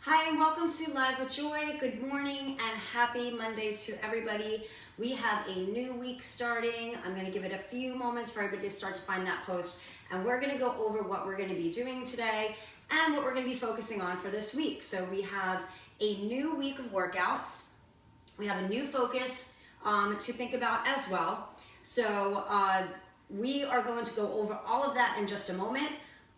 Hi and welcome to Live with Joy. Good morning and happy Monday to everybody. We have a new week starting. I'm going to give it a few moments for everybody to start to find that post, and we're going to go over what we're going to be doing today and what we're going to be focusing on for this week. So we have a new week of workouts. We have a new focus to think about as well. So we are going to go over all of that in just a moment.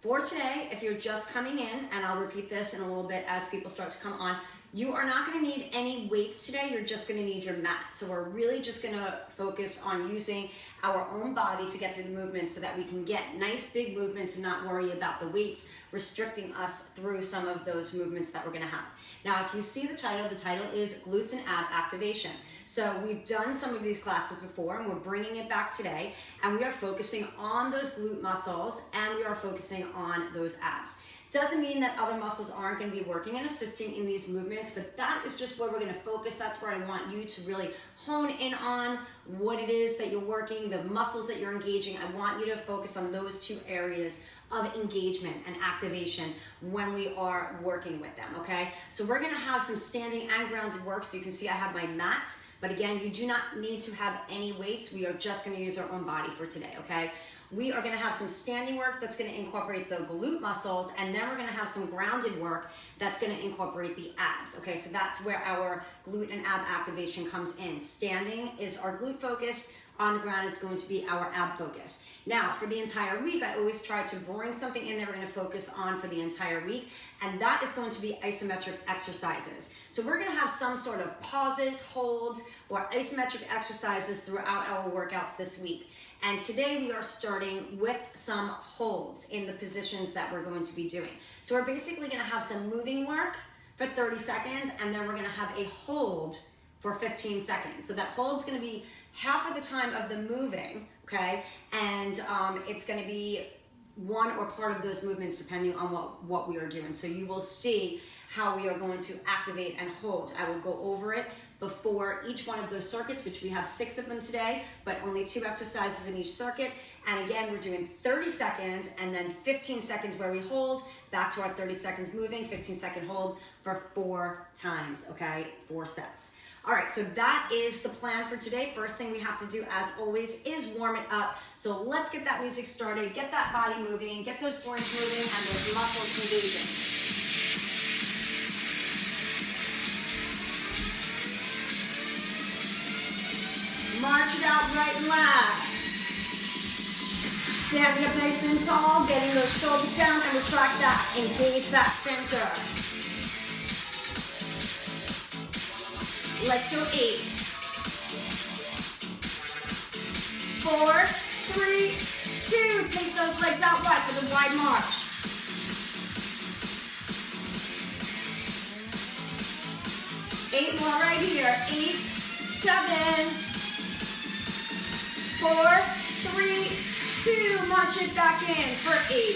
For today, if you're just coming in, and I'll repeat this in a little bit as people start to come on, you are not going to need any weights today. You're just going to need your mat. So we're really just going to focus on using our own body to get through the movements so that we can get nice big movements and not worry about the weights restricting us through some of those movements that we're going to have. Now, if you see the title is Glutes and Ab Activation. So we've done some of these classes before and we're bringing it back today, and we are focusing on those glute muscles and we are focusing on those abs. Doesn't mean that other muscles aren't going to be working and assisting in these movements, but that is just where we're going to focus. That's where I want you to really hone in on what it is that you're working, the muscles that you're engaging. I want you to focus on those two areas of engagement and activation when we are working with them, okay? So we're going to have some standing and grounded work. So you can see I have my mats, but again, you do not need to have any weights. We are just going to use our own body for today, okay? We are going to have some standing work that's going to incorporate the glute muscles, and then we're going to have some grounded work that's going to incorporate the abs. Okay, so that's where our glute and ab activation comes in. Standing is our glute focus. On the ground is going to be our ab focus. Now, for the entire week, I always try to bring something in that we're going to focus on for the entire week, and that is going to be isometric exercises. So we're going to have some sort of pauses, holds, or isometric exercises throughout our workouts this week. And today we are starting with some holds in the positions that we're going to be doing. So we're basically going to have some moving work for 30 seconds, and then we're going to have a hold for 15 seconds. So that hold's going to be half of the time of the moving, okay? And it's going to be one or part of those movements depending on what we are doing. So you will see how we are going to activate and hold. I will go over it before each one of those circuits, which we have 6 of them today, but only 2 exercises in each circuit. And again, we're doing 30 seconds and then 15 seconds where we hold, back to our 30 seconds moving, 15-second hold for 4 times, okay? 4 sets. All right, so that is the plan for today. First thing we have to do, as always, is warm it up. So let's get that music started, get that body moving, get those joints moving, and those muscles engaging. March it out right and left. Standing up nice and tall, getting those shoulders down, and retract that. Engage that center. Let's go 8, 4, 3, 2. Take those legs out wide for the wide march. 8 more right here. 8, 7, 4, 3, 2. March it back in for 8,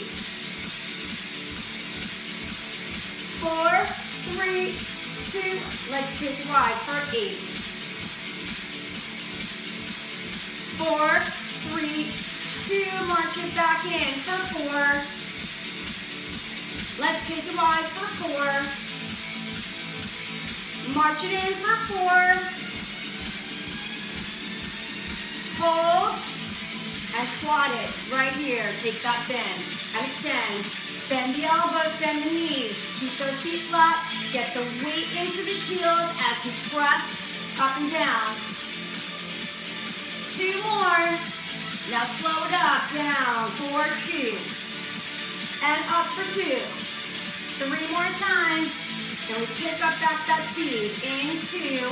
4, 3, 2, let's take a ride for 8, 4, 3, 2, march it back in for 4, let's take a ride for 4, march it in for 4, hold, and squat it right here, take that bend, and extend. Bend the elbows, bend the knees. Keep those feet flat. Get the weight into the heels as you press up and down. 2 more. Now slow it up, down for 2. And up for 2. 3 more times. And we pick up back that speed. In 2.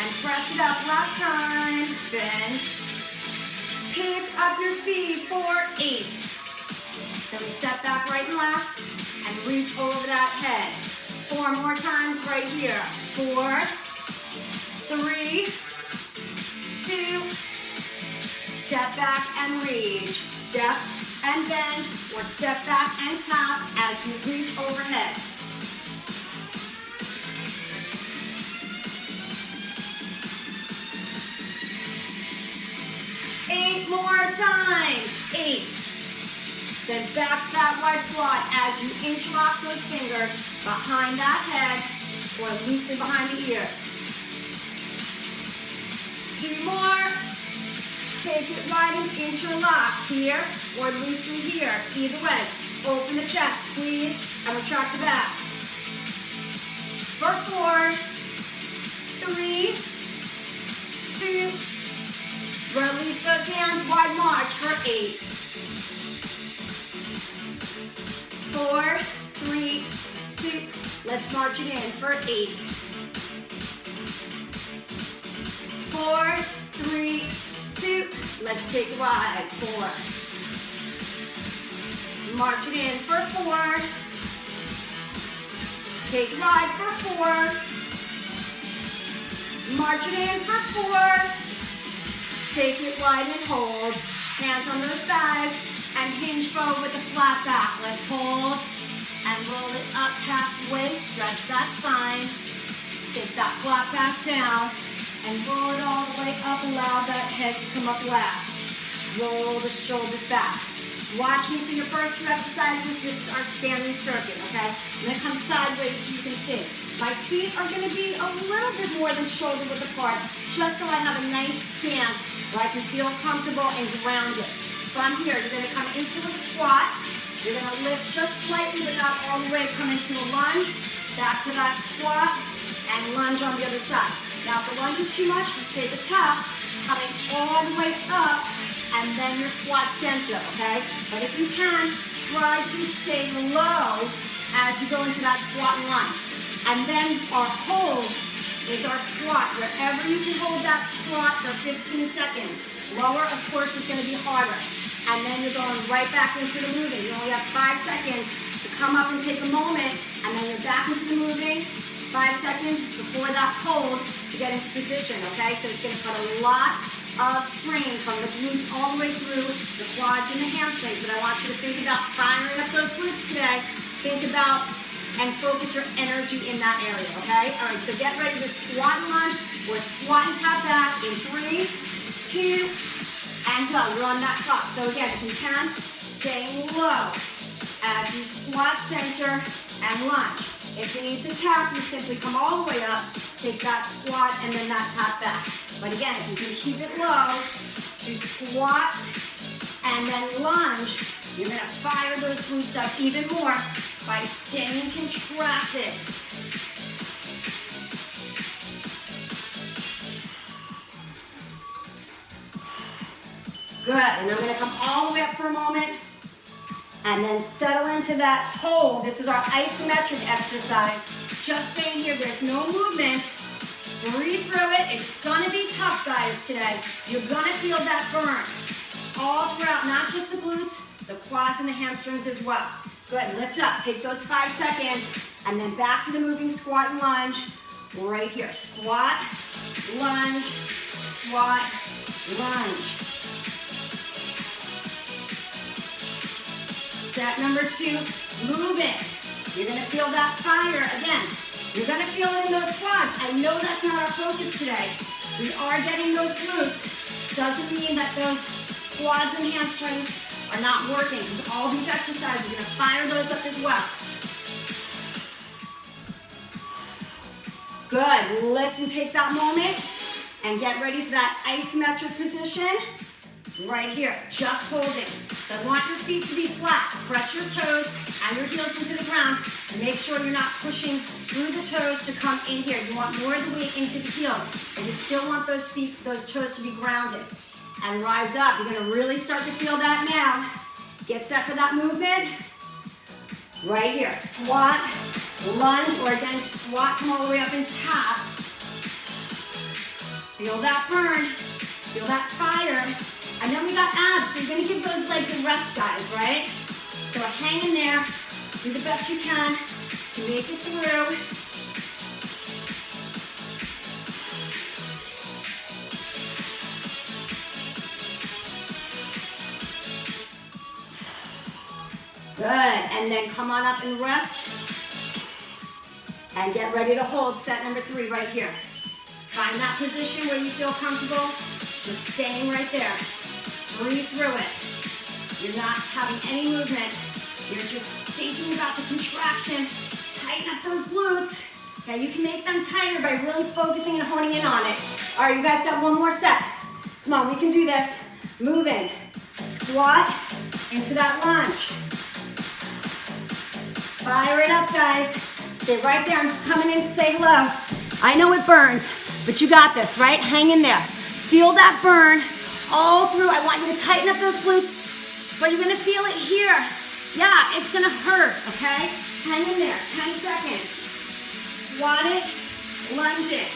And press it up last time. Bend. Pick up your speed for 8. Then we step back right and left and reach over that head. 4 more times right here. 4, 3, 2, step back and reach. Step and bend, or step back and tap as you reach overhead. 8 more times. 8, Then back to that wide squat as you interlock those fingers behind that head or loosely behind the ears. 2 more. Take it right and interlock here or loosely here. Either way. Open the chest, squeeze, and retract the back. For 4, 3, 2, release those hands, wide march for 8. 4, 3, 2, let's march it in for 8. 4, 3, 2, let's take a ride. 4. March it in for 4. Take a ride for 4. March it in for 4. Take it wide and hold. Hands on those thighs and hinge forward with a flat back. Let's hold and roll it up halfway. Stretch that spine. Take that flat back down and roll it all the way up. Allow that head to come up last. Roll the shoulders back. Watch me for your first 2 exercises. This is our standing circuit, okay? I'm gonna come sideways so you can see. My feet are gonna be a little bit more than shoulder width apart, just so I have a nice stance where I can feel comfortable and grounded. From here, you're gonna come into a squat. You're gonna lift just slightly, but not all the way. Come into a lunge, back to that squat, and lunge on the other side. Now, if the lunge is too much, just stay the top, coming all the way up, and then your squat center, okay? But if you can, try to stay low as you go into that squat and lunge. And then our hold is our squat. Wherever you can hold that squat for 15 seconds. Lower, of course, is gonna be harder. And then you're going right back into the moving. You only have 5 seconds to come up and take a moment, and then you're back into the moving. 5 seconds before that hold to get into position, okay? So it's gonna put a lot of strain from the glutes all the way through the quads and the hamstrings. But I want you to think about firing up those glutes today. Think about and focus your energy in that area, okay? All right, so get ready to squat and lunge or squat and tap back in 3, 2, and go. We're on that clock. So again, if you can, stay low as you squat, center, and lunge. If you need to tap, you simply come all the way up, take that squat, and then that tap back. But again, if you can keep it low, to squat and then lunge, you're gonna fire those glutes up even more by staying contracted. Good, and I'm gonna come all the way up for a moment, and then settle into that hold. This is our isometric exercise. Just staying here, there's no movement. Breathe through it. It's gonna be tough, guys, today. You're gonna feel that burn all throughout, not just the glutes, the quads and the hamstrings as well. Good, lift up, take those 5 seconds, and then back to the moving squat and lunge. Right here, squat, lunge, squat, lunge. Set number 2, move it. You're gonna feel that fire again. You're gonna feel it in those quads. I know that's not our focus today. We are getting those glutes. Doesn't mean that those quads and hamstrings are not working. All these exercises, you're gonna fire those up as well. Good, lift and take that moment and get ready for that isometric position. Right here, just holding. So I want your feet to be flat. Press your toes and your heels into the ground and make sure you're not pushing through the toes to come in here. You want more of the weight into the heels, and you still want those feet, those toes to be grounded. And rise up. You're gonna really start to feel that now. Get set for that movement. Right here, squat, lunge, or again, squat, come all the way up and tap. Feel that burn, feel that fire. And then we got abs, so you're gonna give those legs a rest, guys, right? So hang in there, do the best you can to make it through. Good, and then come on up and rest. And get ready to hold set number 3 right here. Find that position where you feel comfortable, just staying right there. Breathe through it. You're not having any movement. You're just thinking about the contraction. Tighten up those glutes. Okay, you can make them tighter by really focusing and honing in on it. All right, you guys got one more set. Come on, we can do this. Moving. Squat into that lunge. Fire it up, guys. Stay right there. I'm just coming in to say hello. I know it burns, but you got this, right? Hang in there. Feel that burn all through. I want you to tighten up those glutes, but you're gonna feel it here. Yeah, it's gonna hurt, okay? Hang in there, 10 seconds. Squat it, lunge it.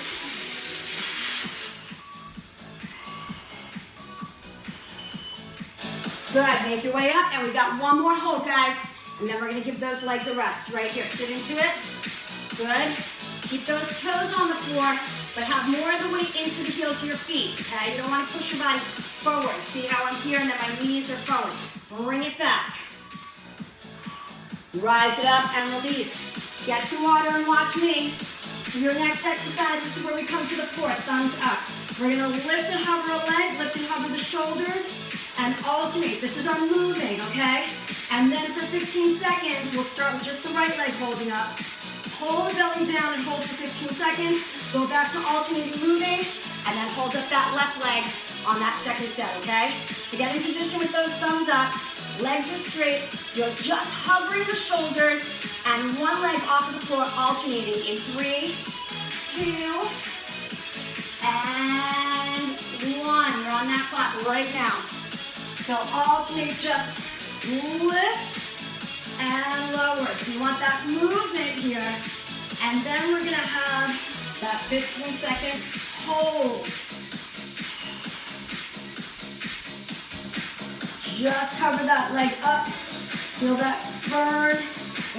Good, make your way up, and we got one more hold, guys. And then we're gonna give those legs a rest. Right here, sit into it. Good. Keep those toes on the floor, but have more of the weight into the heels of your feet, okay? You don't wanna push your body forward. See how I'm here and then my knees are forward. Bring it back. Rise it up and release. Get some water and watch me. For your next exercise, this is where we come to the floor, thumbs up. We're gonna lift and hover a leg, lift and hover the shoulders, and alternate. This is our moving, okay? And then for 15 seconds, we'll start with just the right leg holding up. Hold the belly down and hold for 15 seconds. Go back to alternating moving, and then hold up that left leg on that second set, okay? So get in position with those thumbs up. Legs are straight. You're just hovering the shoulders, and one leg off of the floor, alternating in 3, 2, and 1. You're on that clock right now. So alternate, just lift and lower. So you want that movement here. And then we're gonna have that 15-second hold. Just hover that leg up. Feel that burn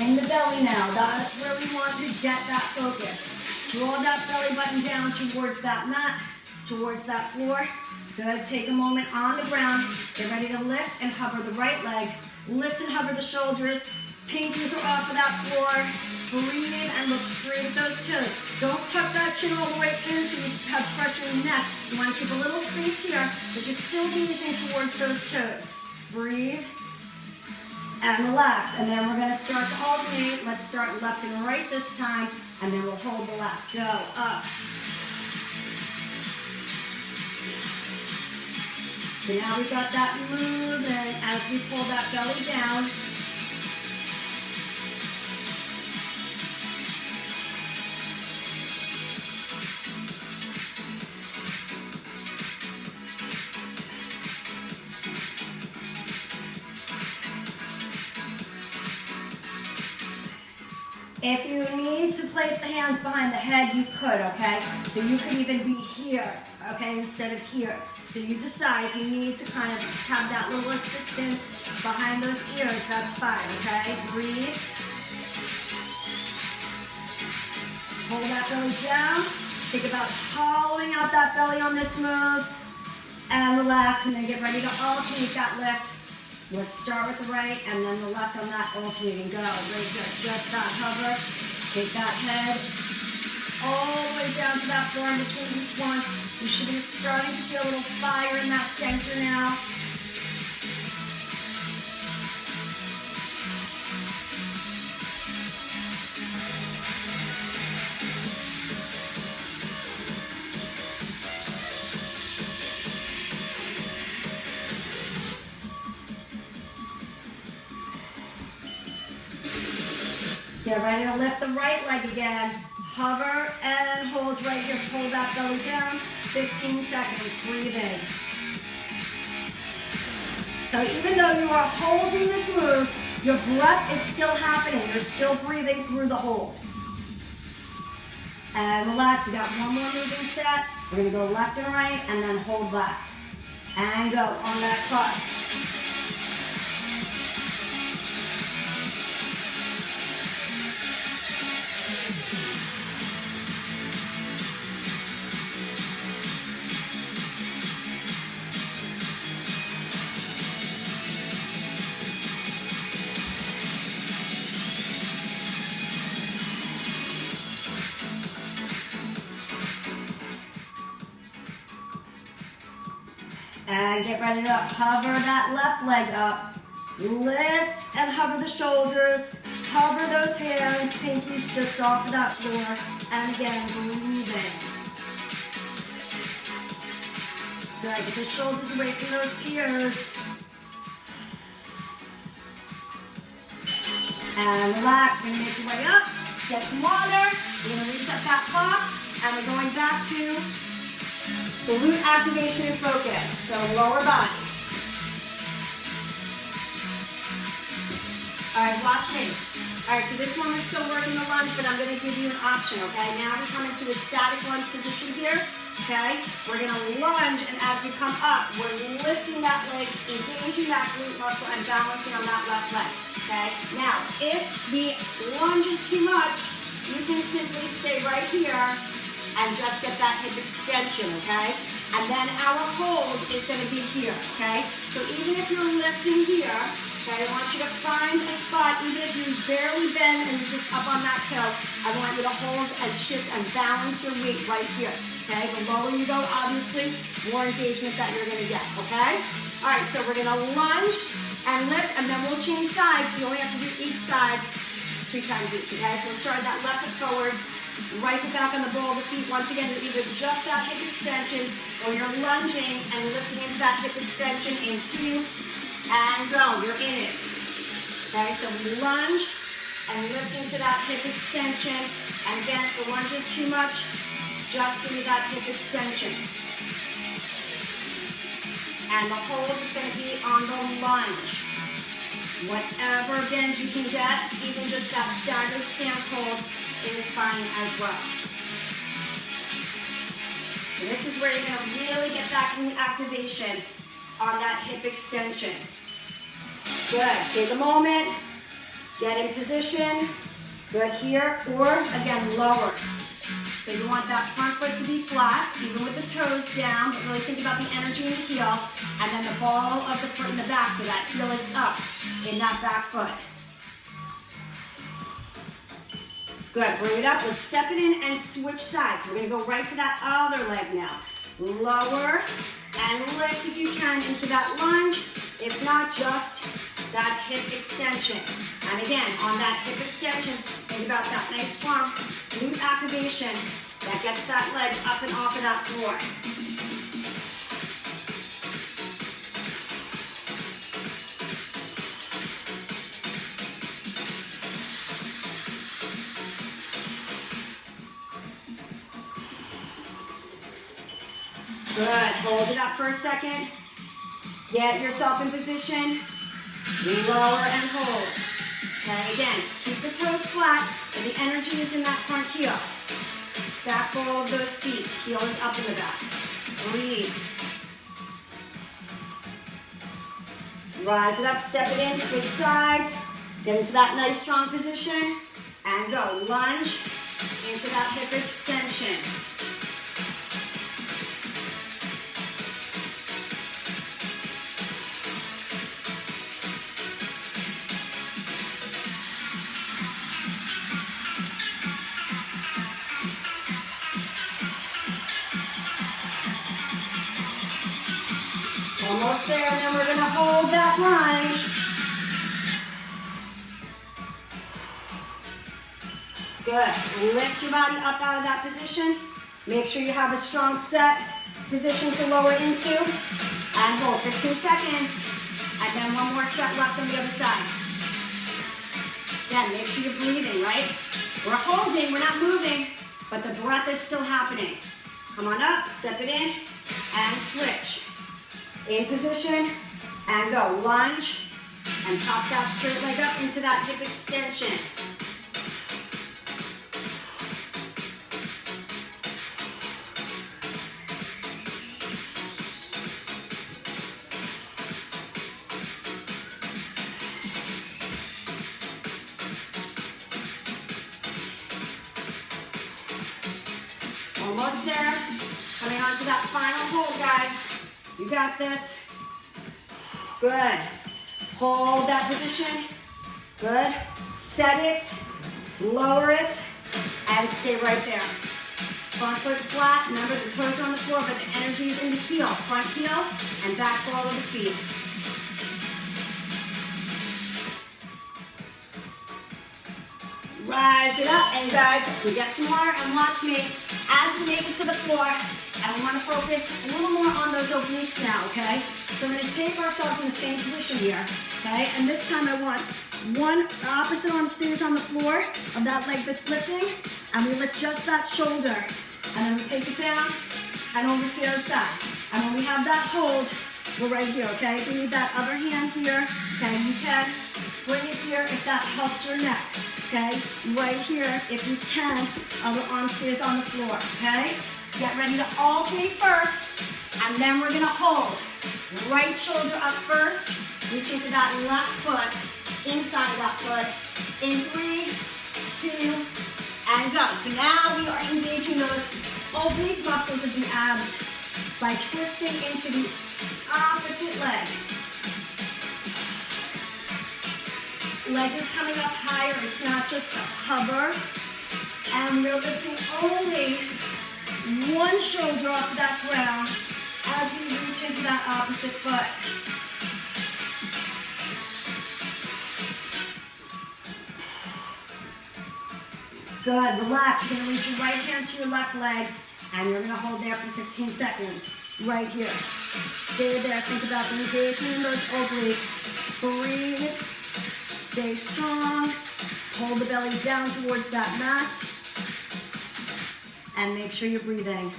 in the belly now. That's where we want to get that focus. Draw that belly button down towards that mat, towards that floor. Good, take a moment on the ground. Get ready to lift and hover the right leg. Lift and hover the shoulders. Pinkies are off of that floor. Breathe and look straight at those toes. Don't tuck that chin all the way in so you have pressure in the neck. You want to keep a little space here, but you're still gazing towards those toes. Breathe and relax. And then we're going to start to alternate. Let's start left and right this time, and then we'll hold the left. Go up. So now we've got that movement as we pull that belly down. If you need to place the hands behind the head, you could, okay? So you could even be here, okay, instead of here. So you decide if you need to kind of have that little assistance behind those ears, that's fine, okay? Breathe. Hold that belly down. Think about hollowing out that belly on this move. And relax, and then get ready to alternate that lift. Let's start with the right and then the left on that alternating. Go, very good. Just that hover. Take that head all the way down to that floor in between each one. You should be starting to feel a little fire in that center now. Get ready to lift the right leg again. Hover and hold right here. Hold that belly down. 15 seconds. Breathe in. So even though you are holding this move, your breath is still happening. You're still breathing through the hold. And relax. You got one more moving set. We're going to go left and right and then hold left. And go on that clock. And get ready to hover that left leg up. Lift and hover the shoulders. Hover those hands, pinkies just off of that floor. And again, breathe in. Good, get the shoulders away from those ears. And relax, you're gonna make your way up. Get some water. You're gonna reset that clock. And we're going back to the glute activation and focus. So lower body. All right, watch me. All right, so this one we're still working the lunge, but I'm gonna give you an option, okay? Now we come into a static lunge position here, okay? We're gonna lunge, and as we come up, we're lifting that leg, engaging that glute muscle, and balancing on that left leg, okay? Now, if the lunge is too much, you can simply stay right here and just get that hip extension, okay? And then our hold is gonna be here, okay? So even if you're lifting here, okay, I want you to find a spot, even if you barely bend and you're just up on that hill, I want you to hold and shift and balance your weight right here, okay? The lower you go, obviously, more engagement that you're gonna get, okay? All right, so we're gonna lunge and lift, and then we'll change sides, so you only have to do each side 2 times each, okay? So we'll start that left foot forward, right foot back on the ball of the feet. Once again, you're either just that hip extension, or you're lunging and lifting into that hip extension in 2, and go, you're in it. Okay, so we lunge and lift into that hip extension. And again, if the lunge is too much, just give me that hip extension. And the hold is going to be on the lunge. Whatever bend you can get, even just that staggered stance hold is fine as well. So this is where you're going to really get that glute activation on that hip extension. Good, take a moment, get in position, good here, or again, lower. So you want that front foot to be flat, even with the toes down, but really think about the energy in the heel, and then the ball of the foot in the back, so that heel is up in that back foot. Good, bring it up, let's step it in and switch sides. So we're gonna go right to that other leg now. Lower and lift if you can into that lunge. If not, just that hip extension. And again, on that hip extension, think about that nice strong glute activation that gets that leg up and off of that floor. Good, hold it up for a second. Get yourself in position. Lower and hold. Okay, again, keep the toes flat, and the energy is in that front heel. Back ball of those feet. Heel is up in the back. Breathe. Rise it up, step it in, switch sides. Get into that nice strong position. And go. Lunge into that hip extension. Almost there, and then we're going to hold that lunge. Good. Lift your body up out of that position. Make sure you have a strong set position to lower into. And hold 15 seconds. And then one more set left on the other side. Again, make sure you're breathing, right? We're holding, we're not moving, but the breath is still happening. Come on up, step it in, and switch. In position, and go. Lunge, and pop that straight leg up into that hip extension. Almost there. Coming on to that final hold, guys. You got this. Good. Hold that position. Good. Set it. Lower it. And stay right there. Front foot flat. Remember, the toes are on the floor, but the energy is in the heel. Front heel and back ball of the feet. Rise it up, and guys, we get some water, and watch me as we make it to the floor, and we want to focus a little more on those obliques now, okay? So we're going to take ourselves in the same position here, okay? And this time I want one opposite arm stays on the floor of that leg that's lifting, and we lift just that shoulder, and then we take it down, and over to the other side. And when we have that hold, we're right here, okay? If you need that other hand here, okay, you can bring it here if that helps your neck. Okay, right here, if you can, other arm stays on the floor, okay? Get ready to alternate first, and then we're gonna hold. Right shoulder up first, reaching for that left foot, inside of that foot, in 3, 2, and go. So now we are engaging those oblique muscles of the abs by twisting into the opposite leg. Leg is coming up higher, it's not just a hover. And we're lifting only one shoulder off that ground as we reach into that opposite foot. Good, relax. You're gonna reach your right hand to your left leg, and you're gonna hold there for 15 seconds, right here. Stay there, think about the engagement in those obliques. Breathe. Stay strong, hold the belly down towards that mat, and make sure you're breathing.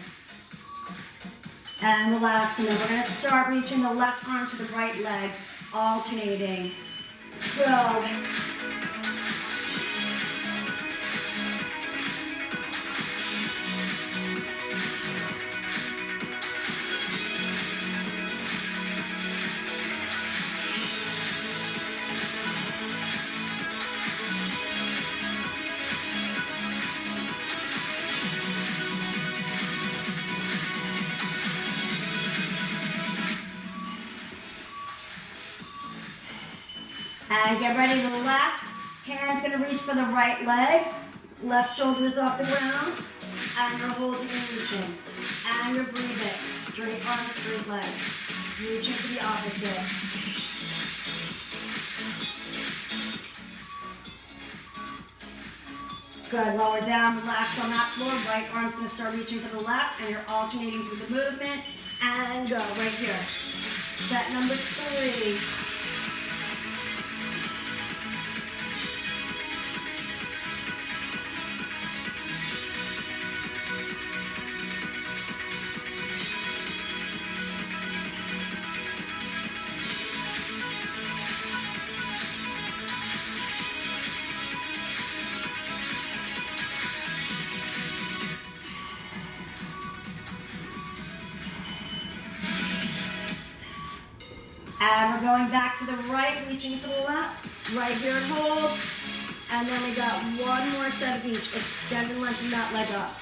And relax, and then we're gonna start reaching the left arm to the right leg, alternating. Go. And get ready to the left. Hand's gonna reach for the right leg. Left shoulder is off the ground. And you're holding and reaching. And you're breathing. Straight arm, straight leg. Reaching for the opposite. Good, lower down, relax on that floor. Right arm's gonna start reaching for the left, and you're alternating through the movement. And go, right here. Set number 3. And we're going back to the right, reaching for the left. Right here and hold. And then we got one more set of each. Extend and lengthen that leg up.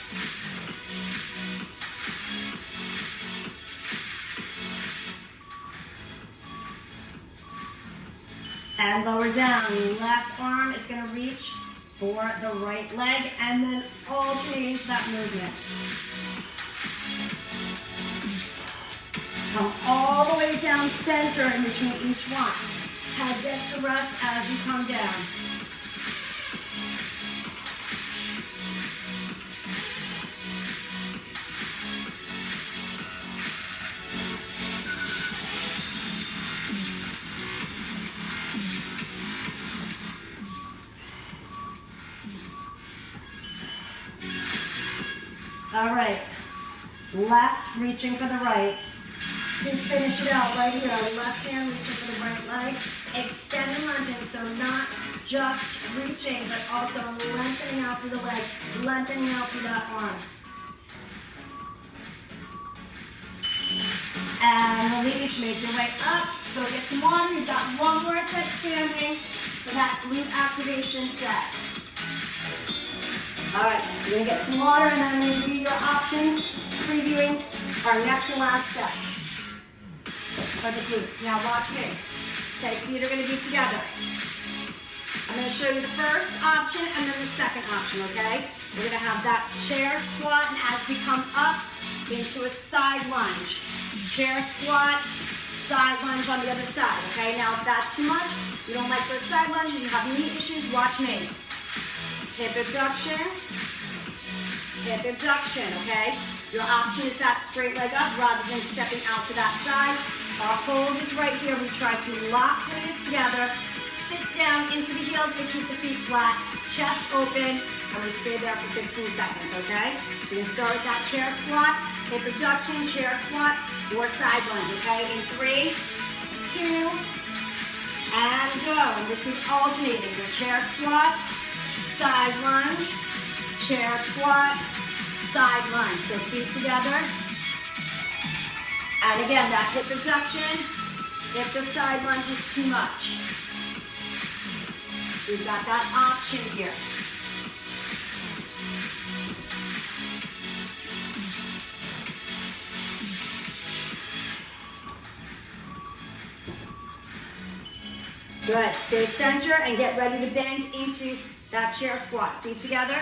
And lower down. Left arm is going to reach for the right leg. And then alternating to that movement. Come all the way down center in between each one. Head gets a rest as you come down. All right. Left, reaching for the right. To finish it out right here, left hand reaching for the right leg, extend and lengthen, so not just reaching, but also lengthening out through the leg, lengthening out through that arm. And release, make your way up, go get some water, you've got one more set standing for that glute activation set. All right, you're gonna get some water and then review your options, previewing our next and last step. For the glutes. Now watch me. Okay, feet are going to be together. I'm going to show you the first option and then the second option, okay? We're going to have that chair squat, and as we come up into a side lunge. Chair squat, side lunge on the other side, okay? Now if that's too much, you don't like those side lunges, you have knee issues, watch me. hip abduction, hip abduction, okay? Your option is that straight leg up rather than stepping out to that side. Our hold is right here. We try to lock the knees together, sit down into the heels, but keep the feet flat, chest open, and we stay there for 15 seconds, okay? So you can start with that chair squat, hip abduction, chair squat, or side lunge, okay? In 3, 2, and go. And this is alternating. Your chair squat, side lunge, chair squat, side lunge. So feet together. And again, that hip abduction, if the side lunge is too much. So we've got that option here. Good. Stay center and get ready to bend into that chair squat. Feet together.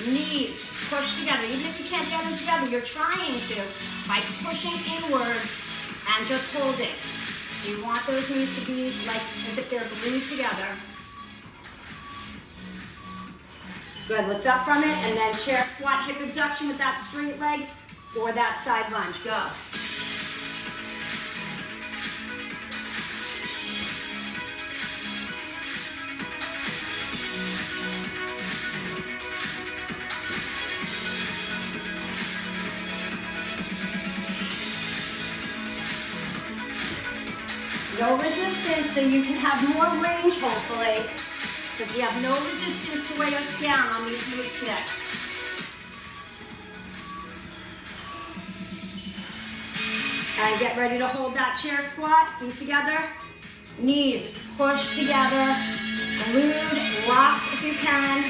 Knees push together. Even if you can't get them together, you're trying to by pushing inwards and just holding. So you want those knees to be like as if they're glued together. Good. Lift up from it and then chair squat, hip abduction with that straight leg or that side lunge. Go. No resistance, so you can have more range, hopefully, because we have no resistance to weigh us down on these moves today. And get ready to hold that chair squat, feet together, knees push together, glued, locked if you can.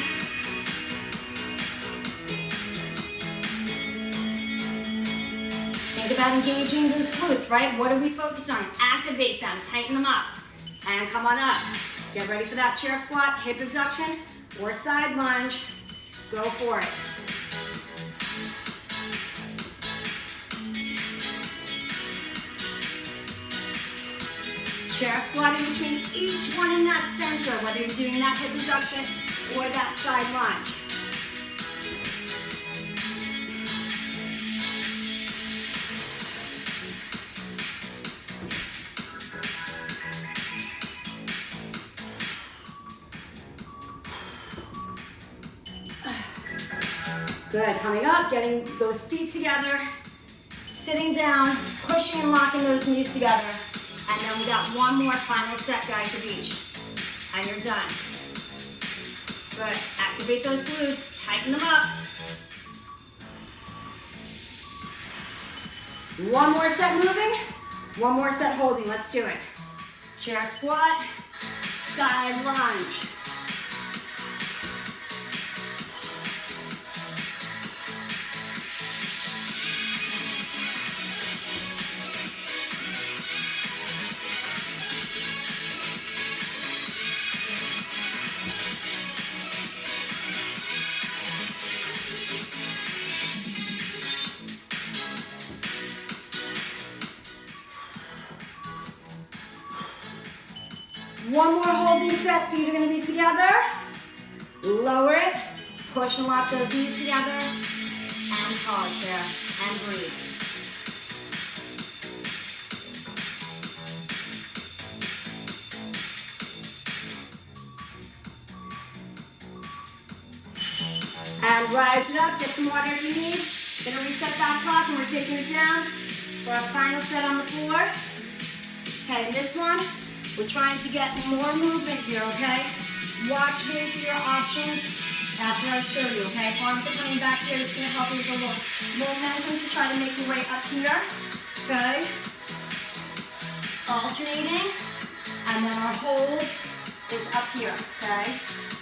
Think about engaging those glutes, right? What do we focus on? Activate them, tighten them up, and come on up. Get ready for that chair squat, hip abduction, or side lunge. Go for it. Chair squat in between each one in that center, whether you're doing that hip abduction or that side lunge. Good, coming up, getting those feet together, sitting down, pushing and locking those knees together. And then we got one more final set, guys, of each. And you're done. Good, activate those glutes, tighten them up. One more set moving, one more set holding, let's do it. Chair squat, side lunge. One more holding set, feet are gonna be together. Lower it, push and lock those knees together, and pause there, and breathe. And rise it up, get some water if you need. Gonna reset that clock and we're taking it down for our final set on the floor. Okay, and this one, we're trying to get more movement here, okay? Watch here for your options after I show you, okay? Arms are coming back here. It's gonna help you with a little momentum to try to make your way up here, okay? Alternating, and then our hold is up here, okay?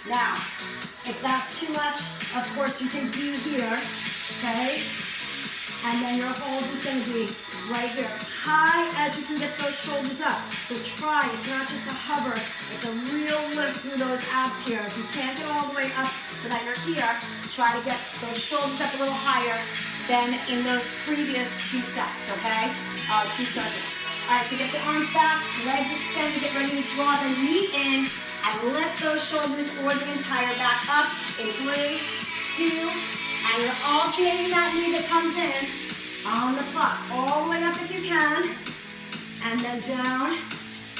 Now, if that's too much, of course you can be here, okay? And then your hold is gonna be right here, as high as you can get those shoulders up. So try, it's not just a hover, it's a real lift through those abs here. If you can't get all the way up so that you're here, try to get those shoulders up a little higher than in those previous 2 sets, okay? 2 circuits. All right, so get the arms back, legs extended, get ready to draw the knee in And lift those shoulders or the entire back up in 3, 2, and you're alternating that knee that comes in on the clock. All the way up if you can, and then down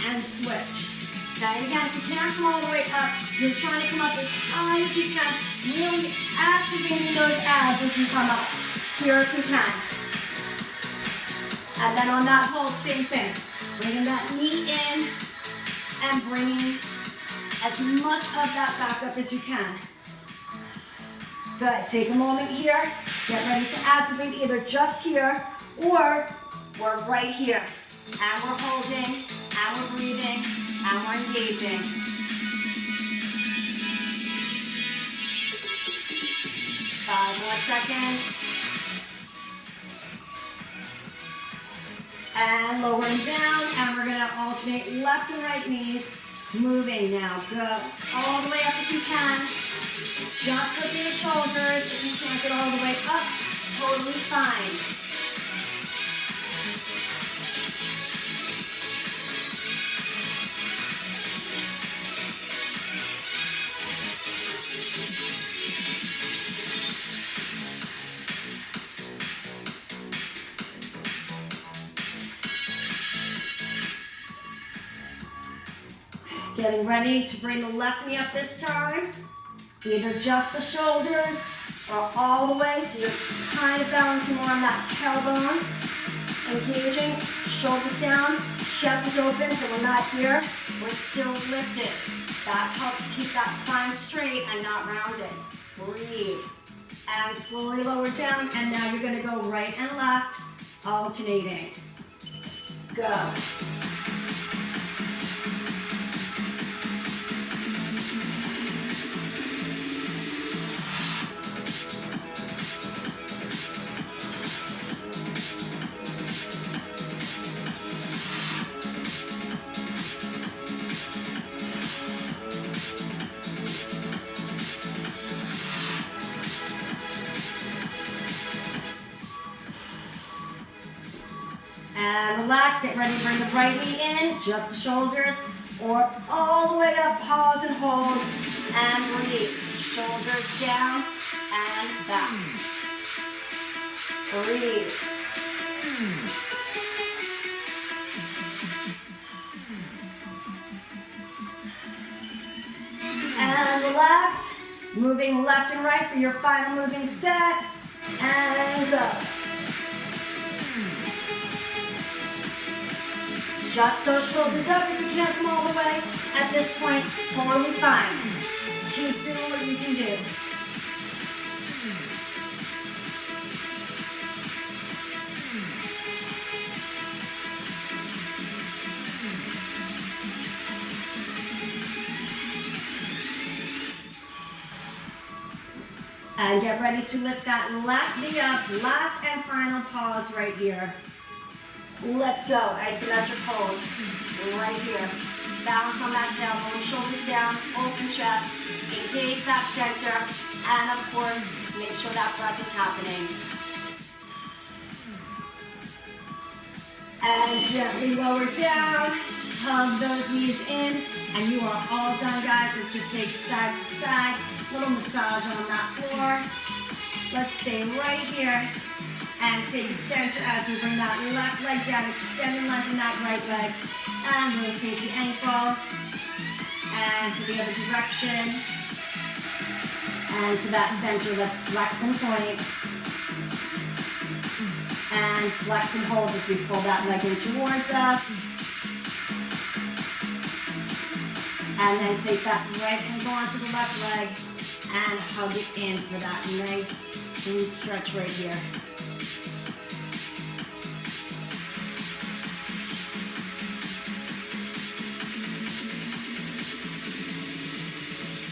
and switch. Okay, again, if you can't come all the way up, you're trying to come up as high as you can, really activating those abs as you come up. Here if you can. And then on that hold, same thing. Bringing that knee in and bringing as much of that back up as you can. Good, take a moment here. Get ready to activate either just here or we're right here. And we're holding, and we're breathing, and we're engaging. Five more seconds. And lowering down, and we're gonna alternate left and right knees. Moving now, go all the way up if you can. Just lift your shoulders. If you can't get all the way up, totally fine. Getting ready to bring the left knee up this time. Either just the shoulders or all the way, so you're kind of balancing more on that tailbone. Engaging, shoulders down, chest is open, so we're not here. We're still lifted. That helps keep that spine straight and not rounded. Breathe. And slowly lower down, and now you're gonna go right and left, alternating. Go. And relax, get ready to bring the right knee in, just the shoulders, or all the way up, pause and hold, and breathe. Shoulders down and back. Breathe. And relax, moving left and right for your final moving set, and go. Just those shoulders up if you can't come all the way. At this point, totally fine. Keep doing what you can do. And get ready to lift that left knee up. Last and final pause right here. Let's go. Isometric hold. Right here. Balance on that tailbone. Shoulders down. Open chest. Engage that center. And of course, make sure that breath is happening. And gently lower down. Hug those knees in. And you are all done, guys. Let's just take it side to side. Little massage on that floor. Let's stay right here. And take the center as we bring that left leg down, extend and lengthen that right leg. And rotate the ankle. And to the other direction. And to that center, let's flex and point. And flex and hold as we pull that leg in towards us. And then take that right ankle onto the left leg and hug it in for that nice glute stretch right here.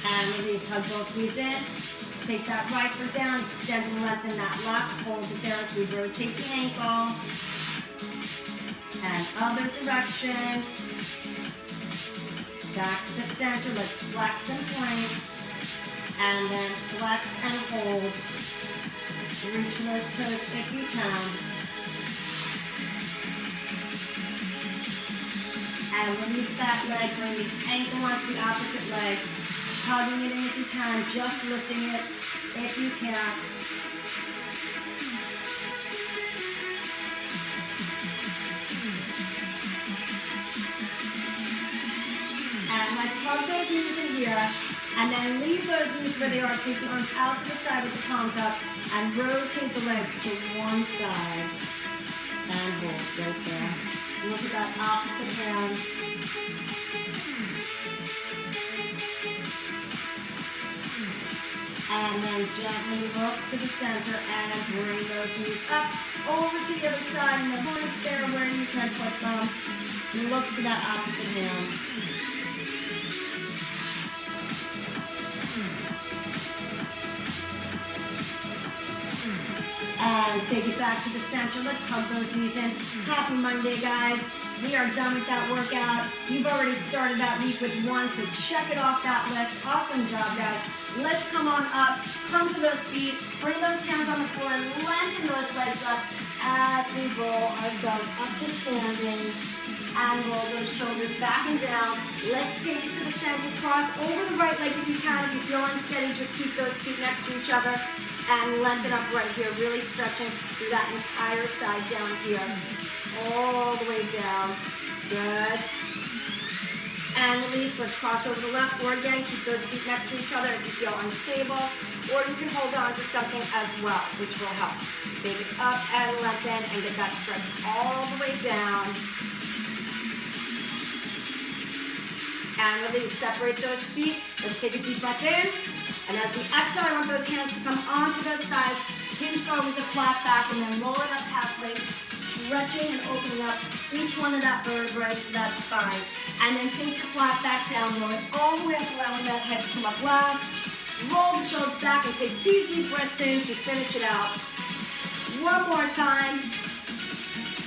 And release, hug both knees in. Take that right foot down, extend and lengthen that left. Hold it there as we rotate the ankle. And other direction. Back to the center, let's flex and point. And then flex and hold. Reach for those toes if you can. And release that leg, bring the ankle onto the opposite leg. Hugging it in if you can, just lifting it if you can. And let's hug those knees in here. And then leave those knees where they are. Take the arms out to the side with the palms up. And rotate the legs to one side. And hold right there. Look at that opposite hand. And then gently look to the center and bring those knees up over to the other side. And the points there where you can put them. Look to that opposite hand. And take it back to the center. Let's hug those knees in. Happy Monday, guys. We are done with that workout. You've already started that week with one, so check it off that list. Awesome job, guys. Let's come on up. Come to those feet. Bring those hands on the floor and lengthen those legs up as we roll ourselves up to standing. And roll those shoulders back and down. Let's take it to the center. Cross over the right leg if you can. If you feel unsteady, just keep those feet next to each other. And lengthen up right here, really stretching through that entire side down here. All the way down. Good. And release. Let's cross over the left. Or again, keep those feet next to each other if you feel unstable. Or you can hold on to something as well, which will help. Take it up and lengthen and get that stretch all the way down. And release. Separate those feet. Let's take a deep breath in. And as we exhale, I want those hands to come onto those thighs, hinge forward with a flat back, and then roll it up halfway, stretching and opening up each one of that vertebrae, that spine. And then take the flat back down, roll it all the way up, allowing that head to come up last. Roll the shoulders back and take 2 deep breaths in to finish it out. One more time.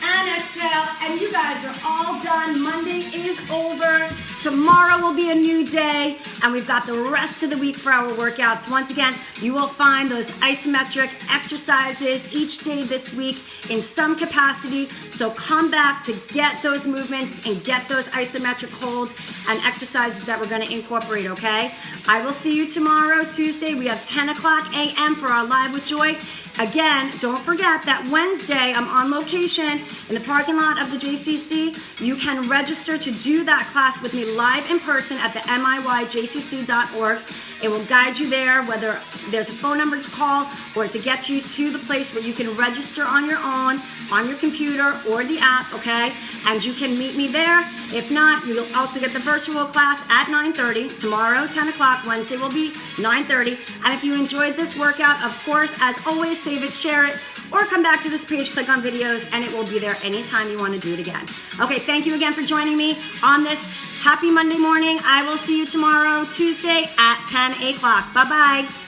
And exhale, and you guys are all done. Monday is over. Tomorrow will be a new day, and we've got the rest of the week for our workouts. Once again, you will find those isometric exercises each day this week in some capacity. So come back to get those movements and get those isometric holds and exercises that we're going to incorporate, okay? I will see you tomorrow, Tuesday. We have 10 o'clock a.m. for our Live with Joy. Again, don't forget that Wednesday I'm on location in the parking lot of the JCC. You can register to do that class with me live in person at the miyjcc.org. It will guide you there, whether there's a phone number to call or to get you to the place where you can register on your own, on your computer or the app, okay? And you can meet me there. If not, you'll also get the virtual class at 9:30. Tomorrow, 10 o'clock. Wednesday will be 9:30. And if you enjoyed this workout, of course, as always, save it, share it, or come back to this page, click on videos, and it will be there anytime you want to do it again. Okay, thank you again for joining me on this happy Monday morning. I will see you tomorrow, Tuesday at 10 o'clock. Bye-bye.